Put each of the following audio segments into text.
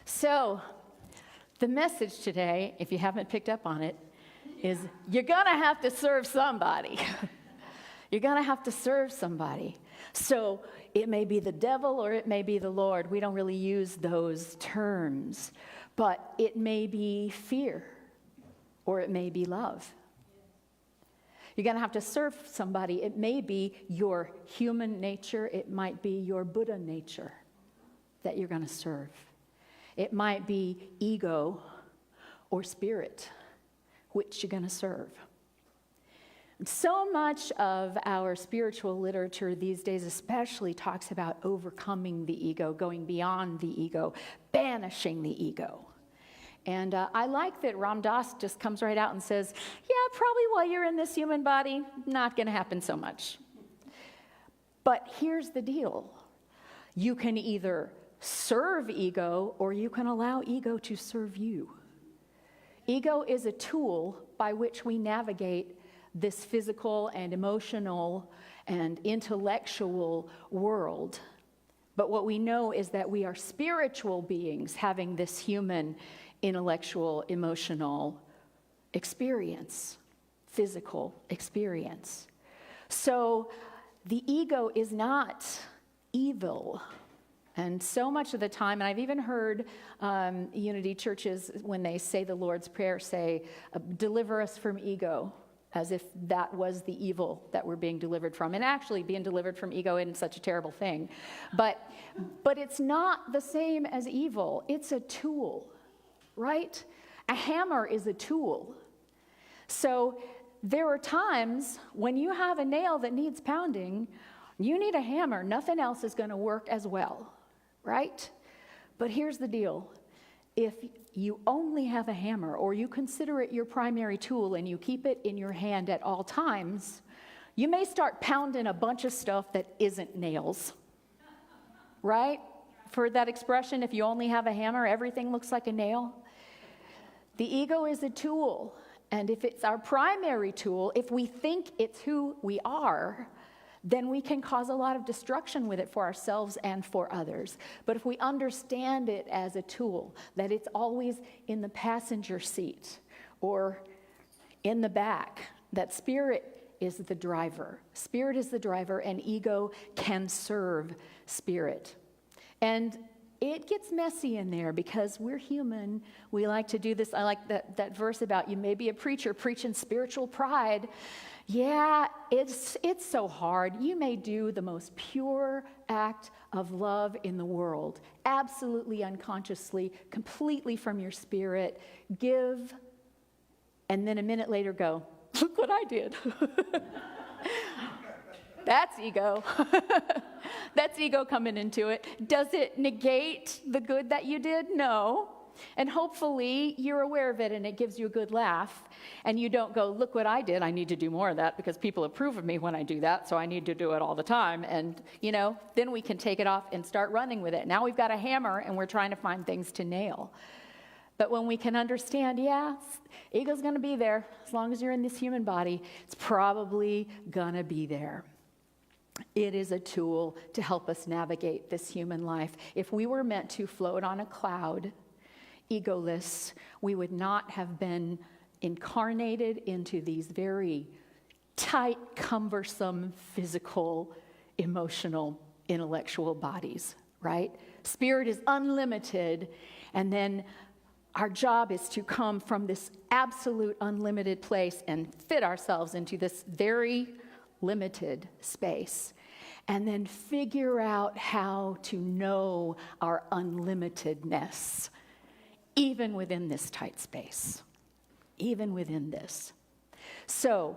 So, the message today, if you haven't picked up on it, is you're going to have to serve somebody. You're going to have to serve somebody. So, it may be the devil or it may be the Lord. We don't really use those terms. But it may be fear or it may be love. You're going to have to serve somebody. It may be your human nature. It might be your Buddha nature that you're going to serve. It might be ego or spirit, which you're going to serve. And so much of our spiritual literature these days especially talks about overcoming the ego, going beyond the ego, banishing the ego. And I like that Ram Dass just comes right out and says, yeah, probably while you're in this human body, not going to happen so much. But here's the deal. You can either serve ego or you can allow ego to serve you. Ego is a tool by which we navigate this physical and emotional and intellectual world. But what we know is that we are spiritual beings having this human, intellectual, emotional experience, physical experience. So the ego is not evil. And so much of the time, and I've even heard Unity churches, when they say the Lord's Prayer, say, deliver us from ego, as if that was the evil that we're being delivered from. And actually, being delivered from ego isn't such a terrible thing. But it's not the same as evil. It's a tool, right? A hammer is a tool. So there are times when you have a nail that needs pounding, you need a hammer. Nothing else is going to work as well. Right? But here's the deal. If you only have a hammer or you consider it your primary tool and you keep it in your hand at all times, you may start pounding a bunch of stuff that isn't nails. Right? For that expression, if you only have a hammer, everything looks like a nail. The ego is a tool. And if it's our primary tool, if we think it's who we are, then we can cause a lot of destruction with it for ourselves and for others. But if we understand it as a tool, that it's always in the passenger seat or in the back, that spirit is the driver. Spirit is the driver, and ego can serve spirit. And it gets messy in there because we're human. We like to do this. I like that verse about you may be a preacher preaching spiritual pride. Yeah, it's so hard. You may do the most pure act of love in the world, absolutely unconsciously, completely from your spirit, give, and then a minute later go, look what I did. That's ego. That's ego coming into it. Does it negate the good that you did? No. And hopefully you're aware of it and it gives you a good laugh. And you don't go, look what I did. I need to do more of that because people approve of me when I do that, so I need to do it all the time. And, then we can take it off and start running with it. Now we've got a hammer and we're trying to find things to nail. But when we can understand, ego's going to be there. As long as you're in this human body, it's probably going to be there. It is a tool to help us navigate this human life. If we were meant to float on a cloud, egoless, we would not have been incarnated into these very tight, cumbersome, physical, emotional, intellectual bodies, right? Spirit is unlimited, and then our job is to come from this absolute unlimited place and fit ourselves into this very limited space, and then figure out how to know our unlimitedness, even within this tight space, even within this. So,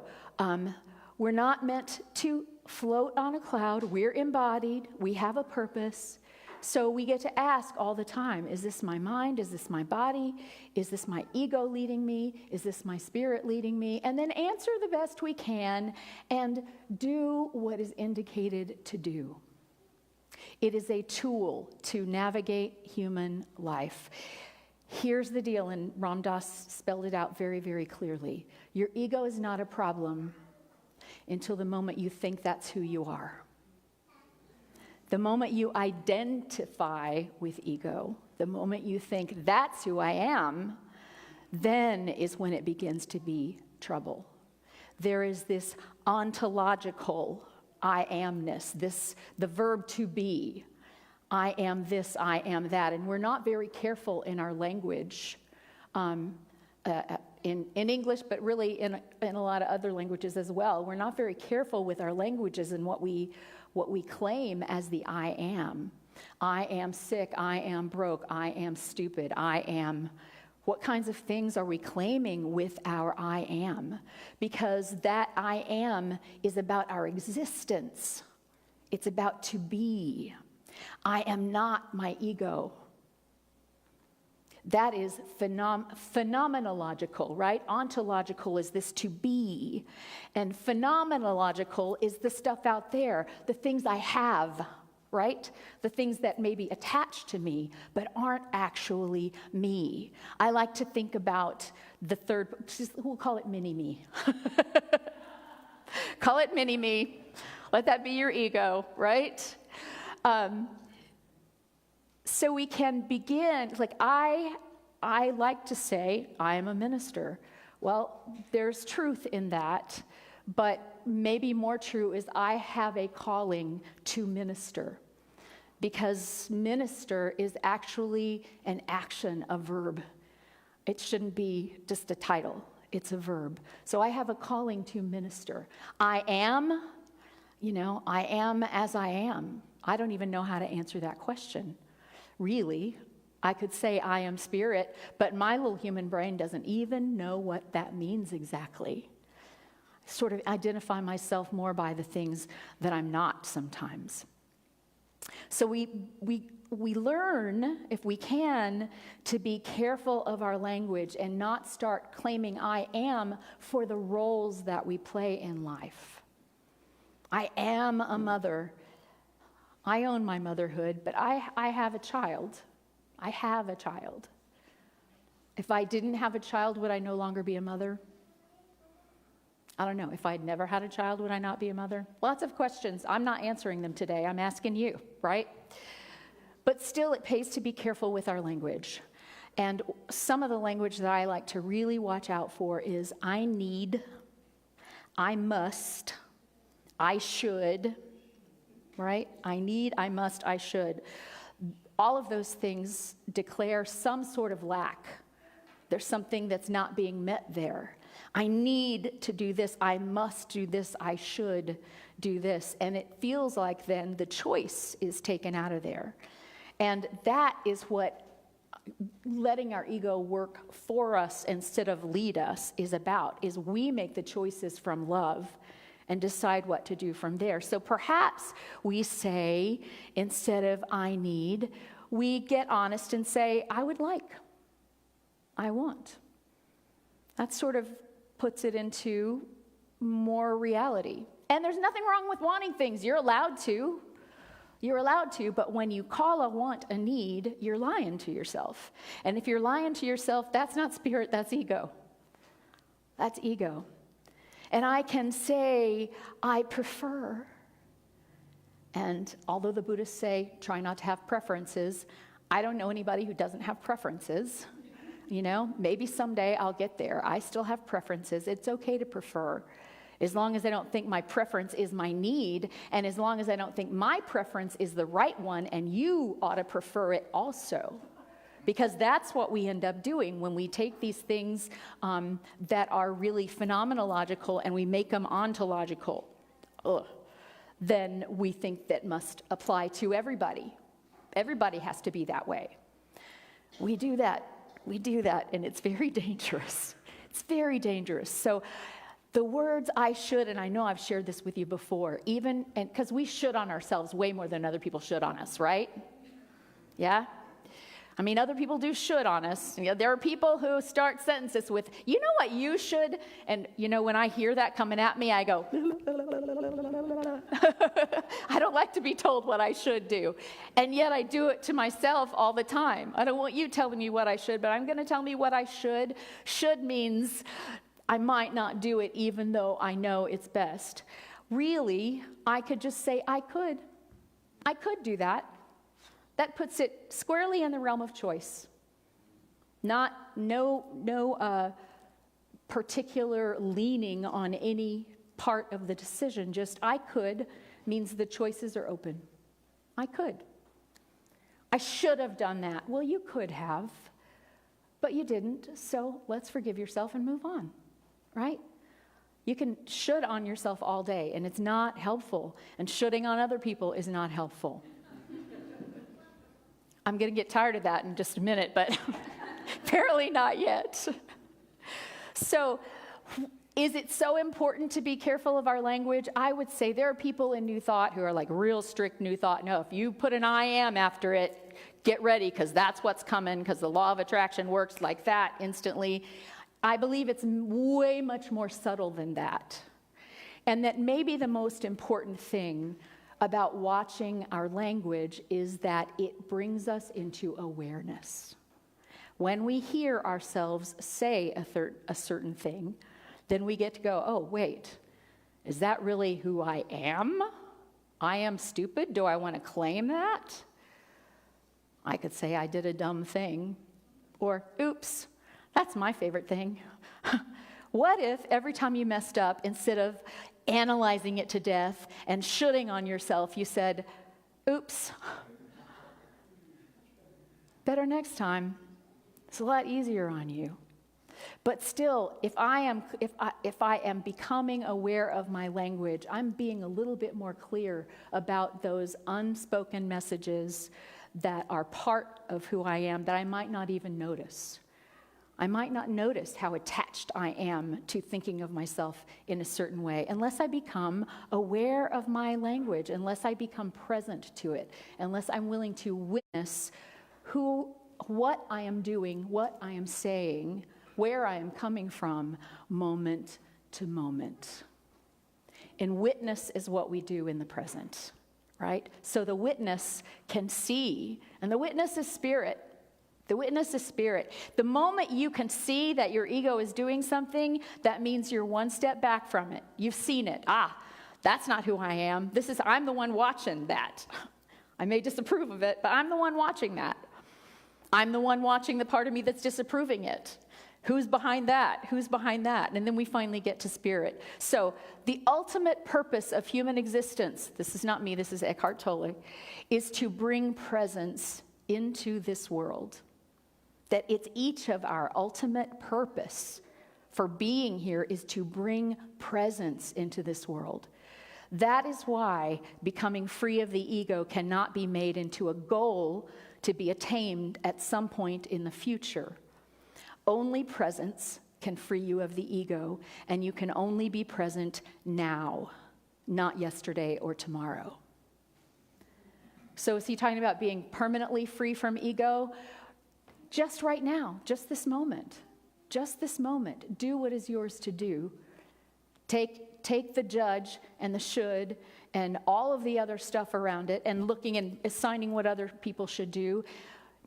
we're not meant to float on a cloud. We're embodied. We have a purpose. So we get to ask all the time, is this my mind? Is this my body? Is this my ego leading me? Is this my spirit leading me? And then answer the best we can and do what is indicated to do. It is a tool to navigate human life. Here's the deal, and Ram Dass spelled it out very, very clearly. Your ego is not a problem until the moment you think that's who you are. The moment you identify with ego, the moment you think that's who I am, then is when it begins to be trouble. There is this ontological I amness, the verb to be. I am this, I am that. And we're not very careful in our language, in English, but really in a lot of other languages as well. We're not very careful with our languages and what we claim as the I am. I am sick, I am broke, I am stupid, I am. What kinds of things are we claiming with our I am? Because that I am is about our existence. It's about to be. I am not my ego. That is phenomenological, right? Ontological is this to be. And phenomenological is the stuff out there, the things I have, right? The things that may be attached to me, but aren't actually me. I like to think about the third, we'll call it mini-me. Call it mini-me. Let that be your ego, right? So we can begin, like I like to say, I am a minister. Well, there's truth in that, but maybe more true is I have a calling to minister. Because minister is actually an action, a verb. It shouldn't be just a title, it's a verb. So I have a calling to minister. I am as I am. I don't even know how to answer that question. Really, I could say I am spirit, but my little human brain doesn't even know what that means exactly. I sort of identify myself more by the things that I'm not sometimes. So we learn, if we can, to be careful of our language and not start claiming I am for the roles that we play in life. I am a mother. I own my motherhood, but I have a child. I have a child. If I didn't have a child, would I no longer be a mother? I don't know. If I'd never had a child, would I not be a mother? Lots of questions. I'm not answering them today. I'm asking you, right? But still, it pays to be careful with our language. And some of the language that I like to really watch out for is I need, I must, I should, right? I need, I must, I should. All of those things declare some sort of lack. There's something that's not being met there. I need to do this, I must do this, I should do this. And it feels like then the choice is taken out of there. And that is what letting our ego work for us instead of lead us is about, is we make the choices from love and decide what to do from there. So perhaps we say, instead of I need, we get honest and say, I would like, I want. That sort of puts it into more reality. And there's nothing wrong with wanting things. You're allowed to. You're allowed to, but when you call a want a need, you're lying to yourself. And if you're lying to yourself, that's not spirit, that's ego. That's ego. And I can say, I prefer. And although the Buddhists say, try not to have preferences, I don't know anybody who doesn't have preferences. You know, maybe someday I'll get there. I still have preferences. It's okay to prefer. As long as I don't think my preference is my need, and as long as I don't think my preference is the right one, and you ought to prefer it also. Because that's what we end up doing when we take these things that are really phenomenological and we make them ontological. Then we think that must apply to everybody. Everybody has to be that way. We do that, and it's very dangerous. It's very dangerous. So the words I should, and I know I've shared this with you before, even, and because we should on ourselves way more than other people should on us, right? Yeah? I mean, other people do should on us. You know, there are people who start sentences with, you know what you should? And, you know, when I hear that coming at me, I go, I don't like to be told what I should do. And yet I do it to myself all the time. I don't want you telling me what I should, but I'm going to tell me what I should. Should means I might not do it even though I know it's best. Really, I could just say I could. I could do that. That puts it squarely in the realm of choice. No particular leaning on any part of the decision. Just I could means the choices are open. I could. I should have done that. Well, you could have, but you didn't. So let's forgive yourself and move on, right? You can should on yourself all day, and it's not helpful. And shoulding on other people is not helpful. I'm going to get tired of that in just a minute, but apparently not yet. So, is it so important to be careful of our language? I would say there are people in New Thought who are like real strict New Thought. No, if you put an I am after it, get ready because that's what's coming because the law of attraction works like that instantly. I believe it's way much more subtle than that. And that maybe the most important thing about watching our language is that it brings us into awareness. When we hear ourselves say a certain thing, then we get to go, oh, wait, is that really who I am? I am stupid? Do I want to claim that? I could say I did a dumb thing. Or, oops, that's my favorite thing. What if every time you messed up, instead of analyzing it to death and shoulding on yourself, you said, oops, better next time. It's a lot easier on you. But still, if I am becoming aware of my language, I'm being a little bit more clear about those unspoken messages that are part of who I am that I might not even notice. I might not notice how attached I am to thinking of myself in a certain way unless I become aware of my language, unless I become present to it, unless I'm willing to witness what I am doing, what I am saying, where I am coming from, moment to moment. And witness is what we do in the present, right? So the witness can see, and the witness is spirit. The witness is spirit. The moment you can see that your ego is doing something, that means you're one step back from it. You've seen it. That's not who I am. I'm the one watching that. I may disapprove of it, but I'm the one watching that. I'm the one watching the part of me that's disapproving it. Who's behind that? Who's behind that? And then we finally get to spirit. So the ultimate purpose of human existence, this is not me, this is Eckhart Tolle, is to bring presence into this world. That it's each of our ultimate purpose for being here is to bring presence into this world. That is why becoming free of the ego cannot be made into a goal to be attained at some point in the future. Only presence can free you of the ego, and you can only be present now, not yesterday or tomorrow. So is he talking about being permanently free from ego? Just right now, just this moment, do what is yours to do. Take the judge and the should and all of the other stuff around it and looking and assigning what other people should do.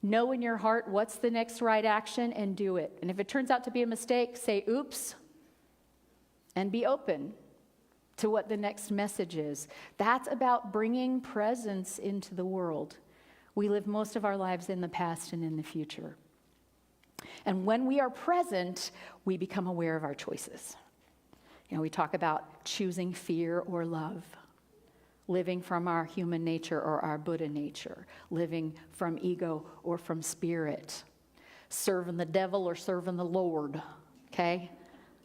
Know in your heart what's the next right action and do it. And if it turns out to be a mistake, say oops and be open to what the next message is. That's about bringing presence into the world. We live most of our lives in the past and in the future. And when we are present, we become aware of our choices. We talk about choosing fear or love, living from our human nature or our Buddha nature, living from ego or from spirit, serving the devil or serving the Lord, okay?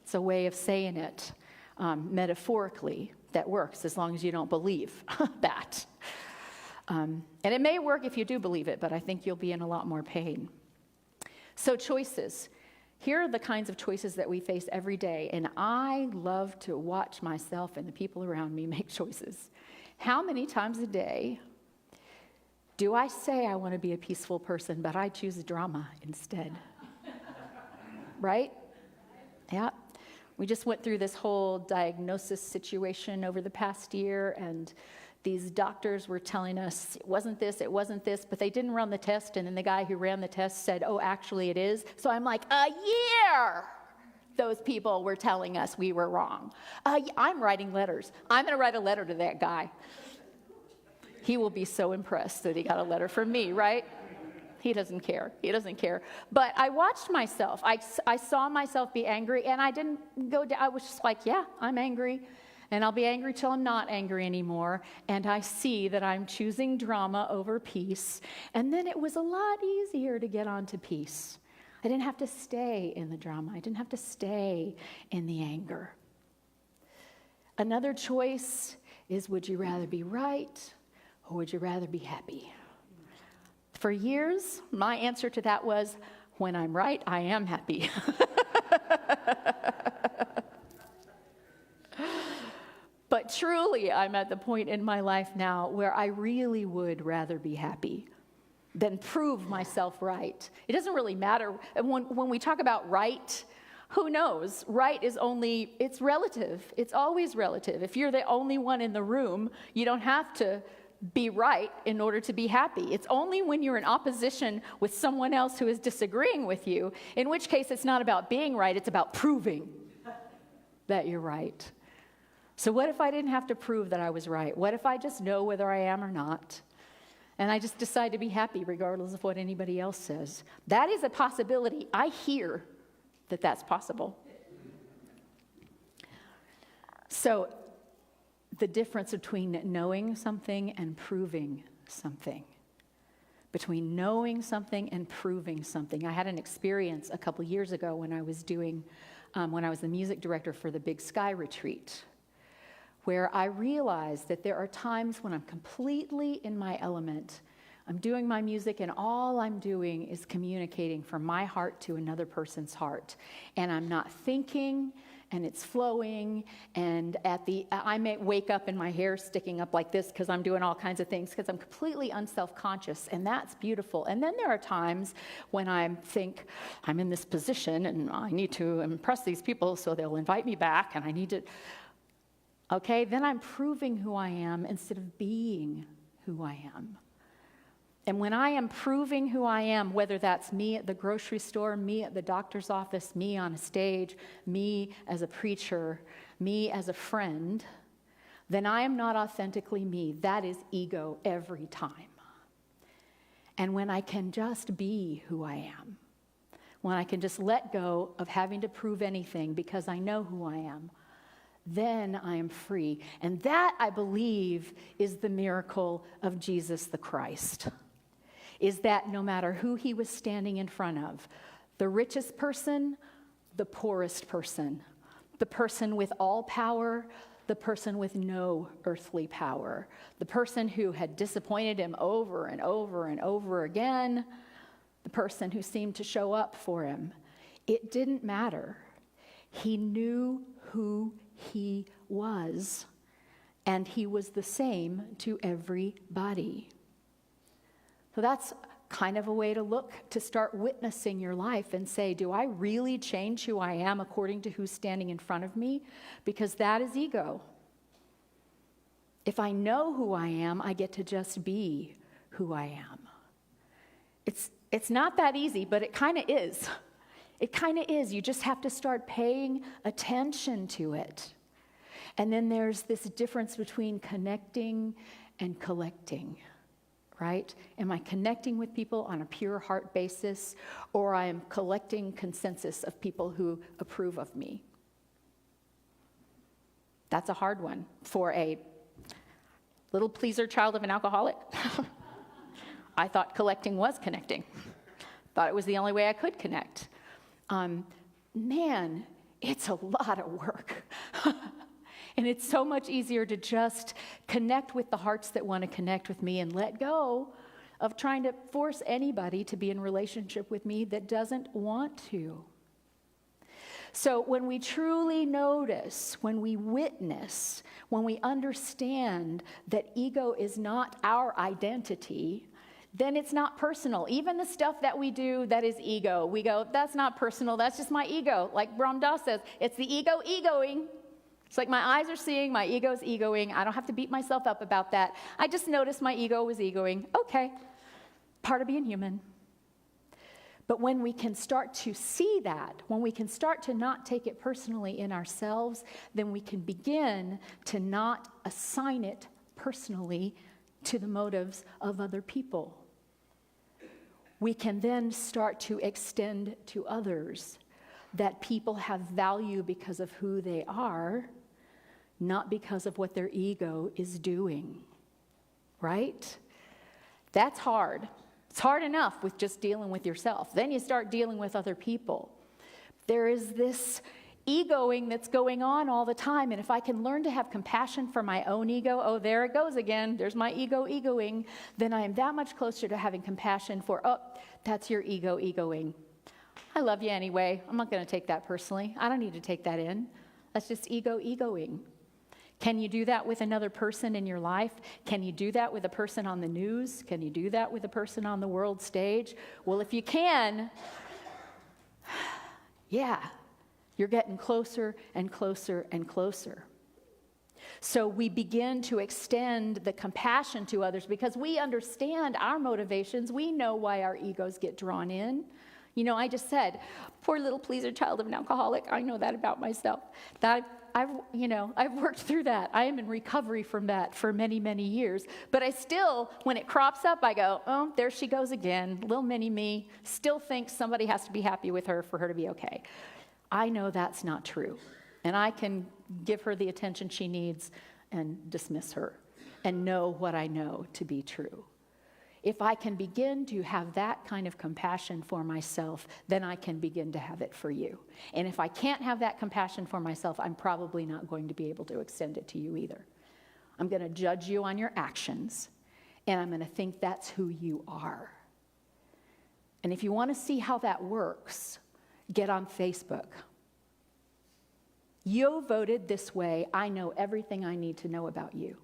It's a way of saying it metaphorically that works as long as you don't believe that. And it may work if you do believe it, but I think you'll be in a lot more pain. So choices. Here are the kinds of choices that we face every day, and I love to watch myself and the people around me make choices. How many times a day do I say I want to be a peaceful person, but I choose drama instead? Right? Yeah. We just went through this whole diagnosis situation over the past year, and these doctors were telling us it wasn't this, but they didn't run the test, and then the guy who ran the test said, oh, actually it is. So I'm like, a year those people were telling us we were wrong. I'm writing letters. I'm going to write a letter to that guy. He will be so impressed that he got a letter from me, right? He doesn't care. He doesn't care. But I watched myself. I saw myself be angry, and I didn't go down. I was just like, yeah, I'm angry, and I'll be angry till I'm not angry anymore. And I see that I'm choosing drama over peace. And then it was a lot easier to get on to peace. I didn't have to stay in the drama. I didn't have to stay in the anger. Another choice is, would you rather be right or would you rather be happy? For years, my answer to that was, when I'm right, I am happy. But truly, I'm at the point in my life now where I really would rather be happy than prove myself right. It doesn't really matter. And when we talk about right, who knows? Right is only, it's relative. It's always relative. If you're the only one in the room, you don't have to be right in order to be happy. It's only when you're in opposition with someone else who is disagreeing with you, in which case it's not about being right, it's about proving that you're right. So what if I didn't have to prove that I was right? What if I just know whether I am or not? And I just decide to be happy regardless of what anybody else says. That is a possibility. I hear that that's possible. So the difference between knowing something and proving something. Between knowing something and proving something. I had an experience a couple years ago when I was the music director for the Big Sky Retreat, where I realized that there are times when I'm completely in my element. I'm doing my music, and all I'm doing is communicating from my heart to another person's heart. And I'm not thinking, and it's flowing, and I may wake up and my hair sticking up like this because I'm doing all kinds of things because I'm completely unself-conscious, and that's beautiful. And then there are times when I think I'm in this position, and I need to impress these people so they'll invite me back, and I need to... Okay, then I'm proving who I am instead of being who I am. And when I am proving who I am, whether that's me at the grocery store, me at the doctor's office, me on a stage, me as a preacher, me as a friend, then I am not authentically me. That is ego every time. And when I can just be who I am, when I can just let go of having to prove anything because I know who I am, then I am free. And that, I believe, is the miracle of Jesus the Christ. Is that no matter who he was standing in front of, the richest person, the poorest person, the person with all power, the person with no earthly power, the person who had disappointed him over and over and over again, the person who seemed to show up for him, it didn't matter. He knew who he was, and he was the same to everybody. So that's kind of a way to start witnessing your life and say, do I really change who I am according to who's standing in front of me? Because that is ego. If I know who I am, I get to just be who I am. It's not that easy, but it kind of is. It kind of is. You just have to start paying attention to it. And then there's this difference between connecting and collecting, right? Am I connecting with people on a pure heart basis, or I am collecting consensus of people who approve of me? That's a hard one for a little pleaser child of an alcoholic. I thought collecting was connecting. Thought it was the only way I could connect. Man, it's a lot of work. And it's so much easier to just connect with the hearts that want to connect with me and let go of trying to force anybody to be in relationship with me that doesn't want to. So when we truly notice, when we witness, when we understand that ego is not our identity, then it's not personal. Even the stuff that we do that is ego, we go, that's not personal, that's just my ego. Like Ram Dass says, it's the ego egoing. It's like my eyes are seeing, my ego's egoing. I don't have to beat myself up about that. I just noticed my ego was egoing. Okay, part of being human. But when we can start to see that, when we can start to not take it personally in ourselves, then we can begin to not assign it personally to the motives of other people. We can then start to extend to others that people have value because of who they are, not because of what their ego is doing. Right? That's hard. It's hard enough with just dealing with yourself. Then you start dealing with other people. There is this egoing that's going on all the time. And if I can learn to have compassion for my own ego, oh, there it goes again. There's my ego egoing. Then I am that much closer to having compassion for, oh, that's your ego egoing. I love you anyway. I'm not going to take that personally. I don't need to take that in. That's just ego egoing. Can you do that with another person in your life? Can you do that with a person on the news? Can you do that with a person on the world stage? Well, if you can, yeah, you're getting closer and closer and closer. So we begin to extend the compassion to others because we understand our motivations. We know why our egos get drawn in. You know, I just said, poor little pleaser child of an alcoholic. I know that about myself. I've worked through that. I am in recovery from that for many, many years. But I still, when it crops up, I go, oh, there she goes again. Little mini me still thinks somebody has to be happy with her for her to be okay. I know that's not true. And I can give her the attention she needs and dismiss her and know what I know to be true. If I can begin to have that kind of compassion for myself, then I can begin to have it for you. And if I can't have that compassion for myself, I'm probably not going to be able to extend it to you either. I'm going to judge you on your actions, and I'm going to think that's who you are. And if you want to see how that works, get on Facebook. You voted this way. I know everything I need to know about you.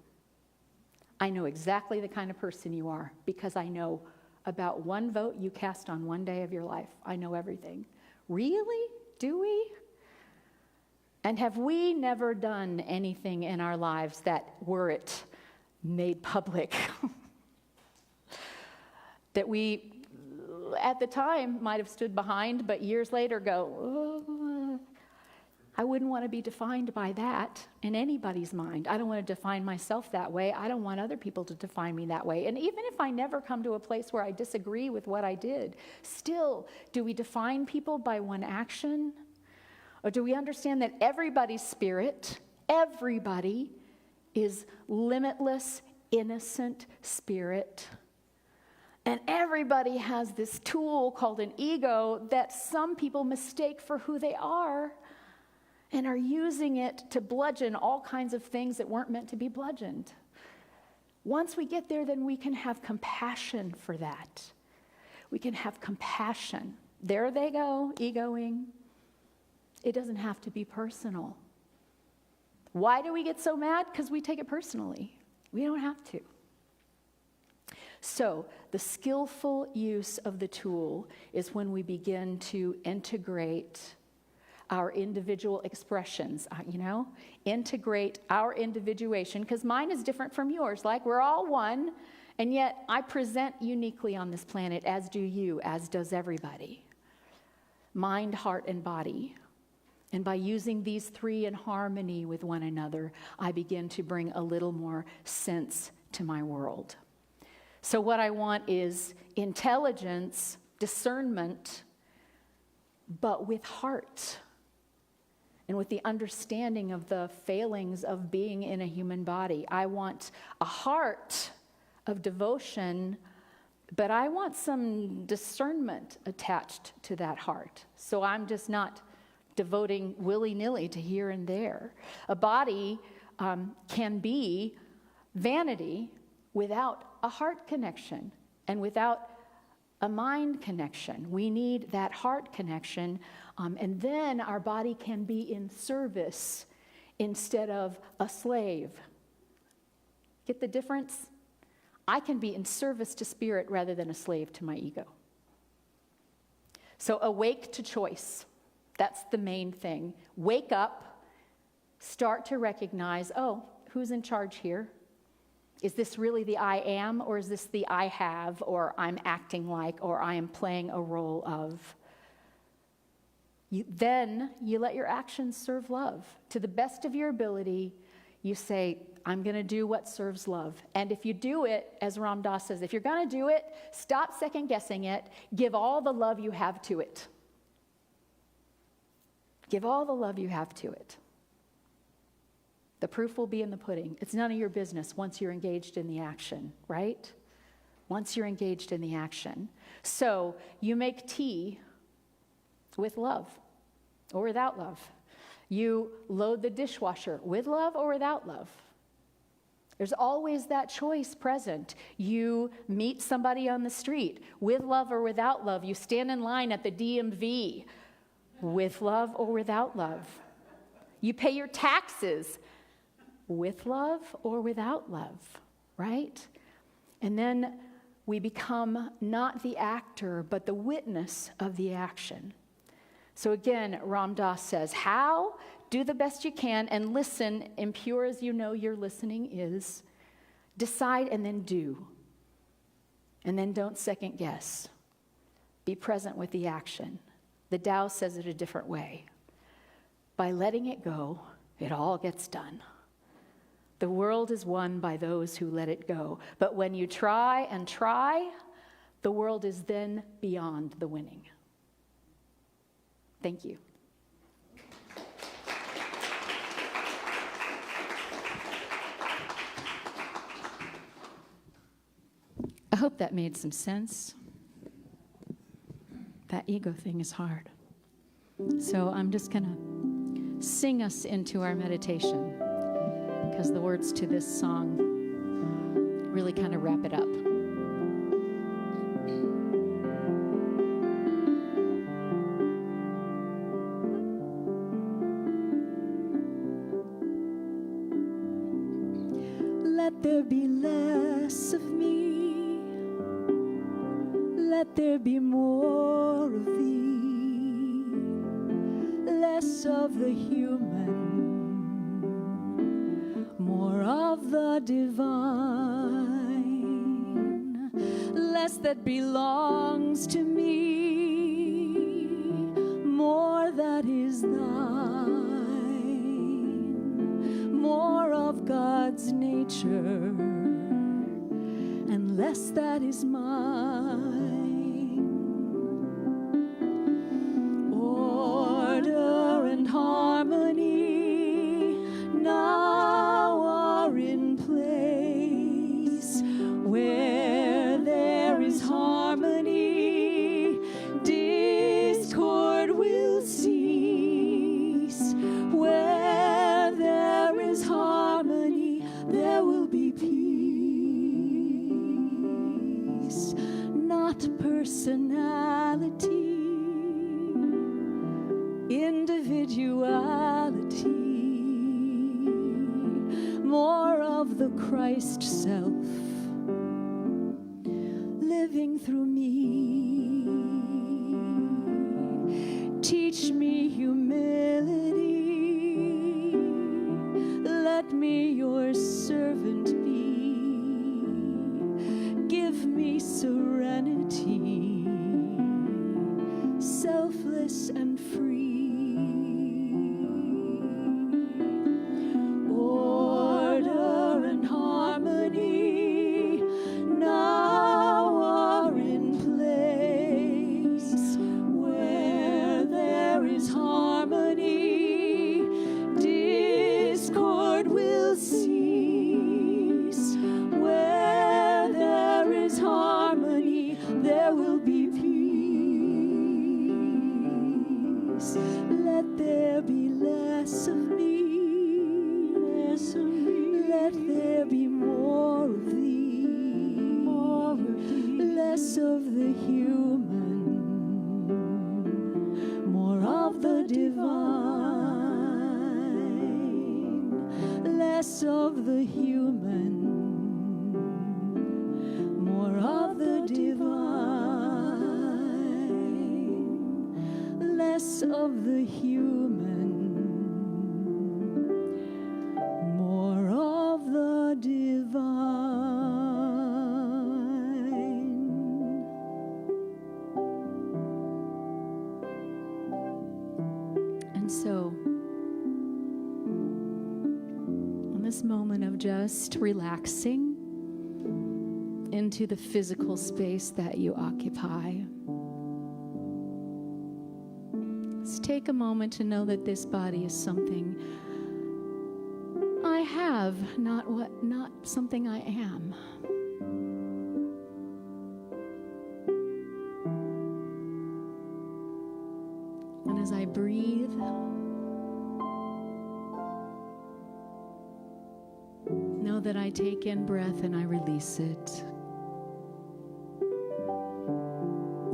I know exactly the kind of person you are because I know about one vote you cast on one day of your life. I know everything. Really? Do we? And have we never done anything in our lives that, were it made public, that we, at the time, might have stood behind, but years later go, oh, I wouldn't want to be defined by that in anybody's mind. I don't want to define myself that way. I don't want other people to define me that way. And even if I never come to a place where I disagree with what I did, still, do we define people by one action? Or do we understand that everybody's spirit, everybody, is limitless, innocent spirit? And everybody has this tool called an ego that some people mistake for who they are, and are using it to bludgeon all kinds of things that weren't meant to be bludgeoned. Once we get there, then we can have compassion for that. We can have compassion. There they go, egoing. It doesn't have to be personal. Why do we get so mad? Because we take it personally. We don't have to. So the skillful use of the tool is when we begin to integrate our individual expressions, integrate our individuation, because mine is different from yours. Like, we're all one, and yet I present uniquely on this planet, as do you, as does everybody. Mind, heart, and body. And by using these three in harmony with one another, I begin to bring a little more sense to my world. So what I want is intelligence, discernment, but with heart. And with the understanding of the failings of being in a human body. I want a heart of devotion, but I want some discernment attached to that heart. So I'm just not devoting willy-nilly to here and there. A body can be vanity without a heart connection and without a mind connection. We need that heart connection, and then our body can be in service instead of a slave. Get the difference? I can be in service to spirit rather than a slave to my ego. So awake to choice. That's the main thing. Wake up, start to recognize, oh, who's in charge here? Is this really the I am, or is this the I have, or I'm acting like, or I am playing a role of? Then you let your actions serve love. To the best of your ability, you say, I'm going to do what serves love. And if you do it, as Ram Dass says, if you're going to do it, stop second guessing it. Give all the love you have to it. Give all the love you have to it. The proof will be in the pudding. It's none of your business once you're engaged in the action, right? Once you're engaged in the action. So you make tea with love or without love. You load the dishwasher with love or without love. There's always that choice present. You meet somebody on the street with love or without love. You stand in line at the DMV with love or without love. You pay your taxes with love or without love, right? And then we become not the actor, but the witness of the action. So again, Ram Dass says, how? Do the best you can and listen, impure as you know your listening is. Decide and then do. And then don't second guess. Be present with the action. The Tao says it a different way. By letting it go, it all gets done. The world is won by those who let it go. But when you try and try, the world is then beyond the winning. Thank you. I hope that made some sense. That ego thing is hard. So I'm just going to sing us into our meditation, because the words to this song really kind of wrap it up. Let there be less of me, let there be more of thee, less of the human, more of the divine, less that belongs to me, more that is thine, more of God's nature, and less that is mine. Order and harmony now are in place. Where there is harmony, discord will cease. Where there is harmony, there will be peace. Not personality, individuality, more of the Christ self living through me. Teach me humility, let me your servant be. Give me serenity, selfless and free. Order and harmony now are in place. Where there is harmony, discord will cease. Where there is harmony, there will be peace. Let there be less of me, less of me. Let there be more of thee, more of thee. Less of the human, more of the divine. Less of the human, more of the divine. Less of the human, more of the divine. And so, on this this moment of just relaxing into the physical space that you occupy. Let's take a moment to know that this body is something I have, not something I am. And as I breathe, know that I take in breath and I release it.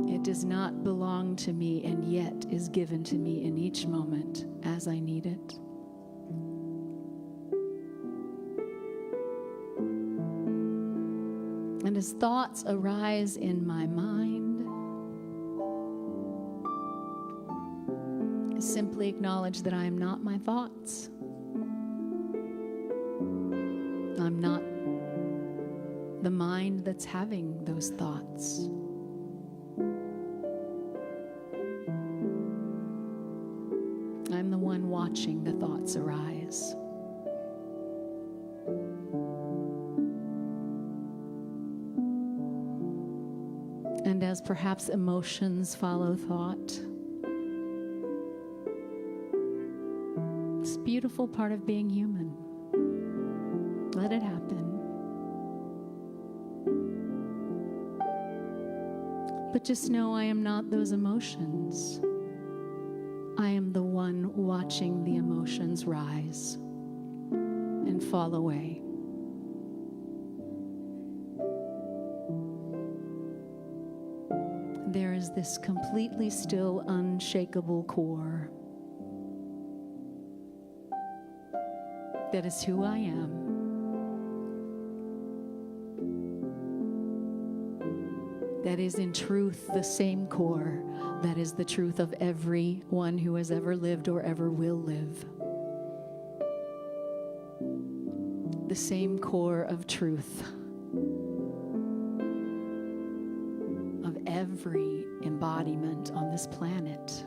It does not belong to me and yet is given to me in each moment as I need it. And as thoughts arise in my mind, I simply acknowledge that I am not my thoughts. I'm not the mind that's having those thoughts. I'm the one watching the thoughts arise. And as perhaps emotions follow thought, it's a beautiful part of being human. Let it happen. But just know I am not those emotions. I am the one watching the emotions rise and fall away. There is this completely still, unshakable core that is who I am. That is in truth the same core that is the truth of everyone who has ever lived or ever will live. The same core of truth of every embodiment on this planet,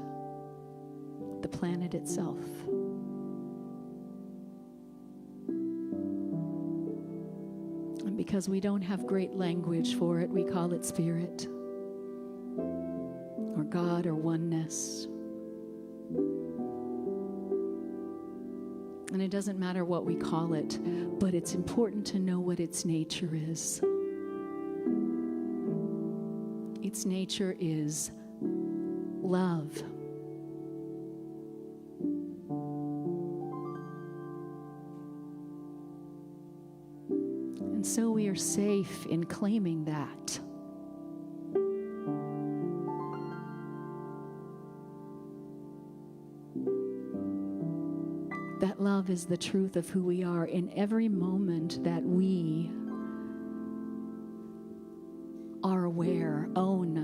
the planet itself. And because we don't have great language for it, we call it spirit, or God, or oneness. And it doesn't matter what we call it, but it's important to know what its nature is. Its nature is love. And so we are safe in claiming that. That love is the truth of who we are in every moment that we are aware, own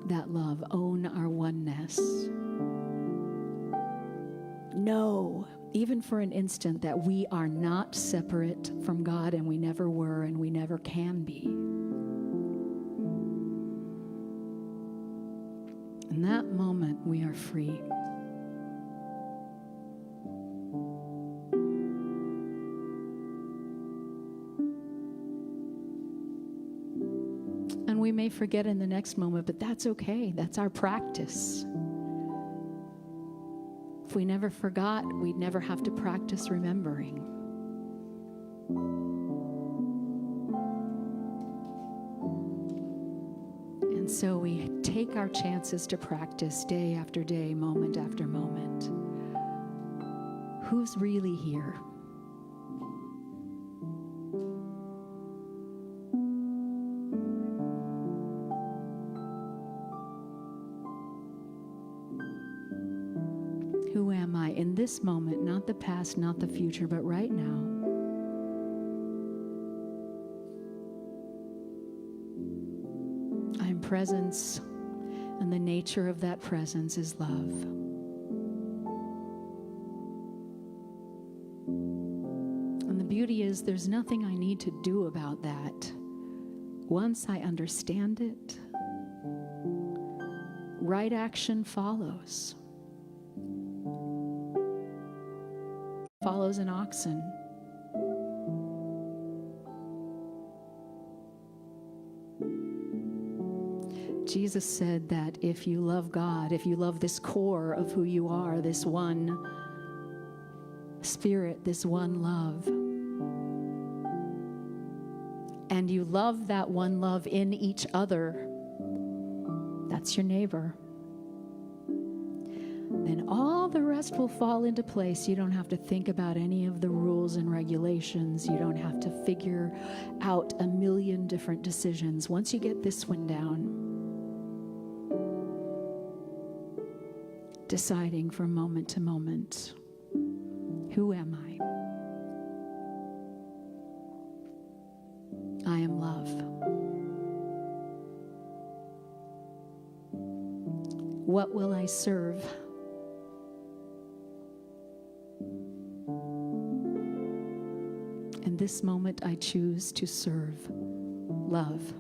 that love, own our oneness. Know, even for an instant, that we are not separate from God, and we never were, and we never can be. In that moment, we are free. And we may forget in the next moment, but that's okay. That's our practice. If we never forgot, we'd never have to practice remembering. And so we take our chances to practice day after day, moment after moment. Who's really here? Who am I in this moment? Not the past, not the future, but right now. I am presence, and the nature of that presence is love. And the beauty is there's nothing I need to do about that. Once I understand it, right action follows. Follows an oxen. Jesus said that if you love God, if you love this core of who you are, this one spirit, this one love, and you love that one love in each other, that's your neighbor, then all the rest will fall into place. You don't have to think about any of the rules and regulations. You don't have to figure out a million different decisions. Once you get this one down, deciding from moment to moment, who am I? I am love. What will I serve? In this moment, I choose to serve love.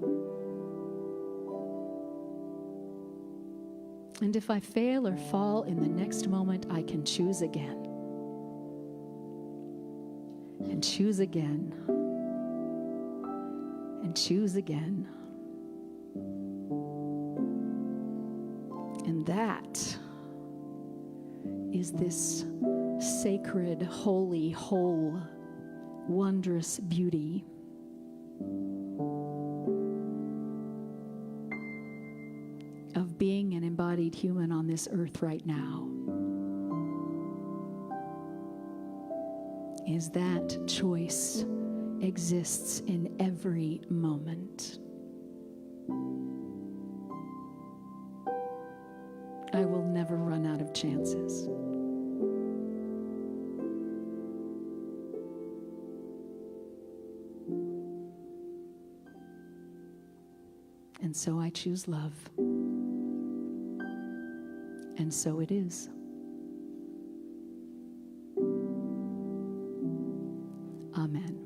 And if I fail or fall in the next moment, I can choose again. And choose again. And choose again. And that is this sacred, holy, whole, wondrous beauty of being an embodied human on this earth right now. Is that choice exists in every moment. I will never run out of chances. And so I choose love. And so it is. Amen.